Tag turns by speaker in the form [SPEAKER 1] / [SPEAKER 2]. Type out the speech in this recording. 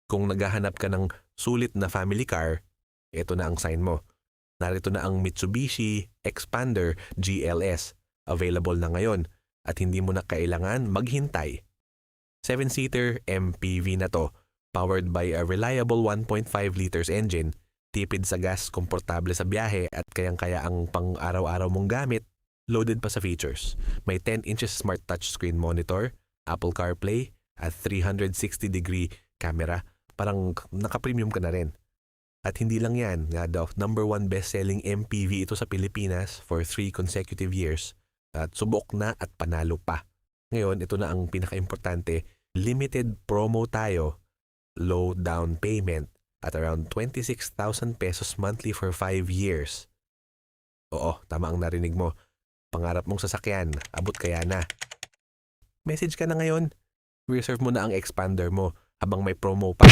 [SPEAKER 1] Kung naghahanap ka ng sulit na family car, ito na ang sign mo. Narito na ang Mitsubishi Expander GLS. Available na ngayon at hindi mo na kailangan maghintay. 7-seater MPV na to, powered by a reliable 1.5 liters engine, tipid sa gas, komportable sa biyahe at kayang-kaya ang pang-araw-araw mong gamit, loaded pa sa features. May 10 inches smart touchscreen monitor, Apple CarPlay at 360-degree camera. Parang naka-premium ka na rin. At hindi lang yan, nga daw, #1 best-selling MPV ito sa Pilipinas for 3 consecutive years. At subok na at panalo pa. Ngayon, ito na ang pinaka-importante, limited promo tayo, low down payment at around 26,000 pesos monthly for 5 years. Oo, tama ang narinig mo. Pangarap mong sasakyan, abot kaya na. Message ka na ngayon. Reserve mo na ang expander mo habang may promo pa.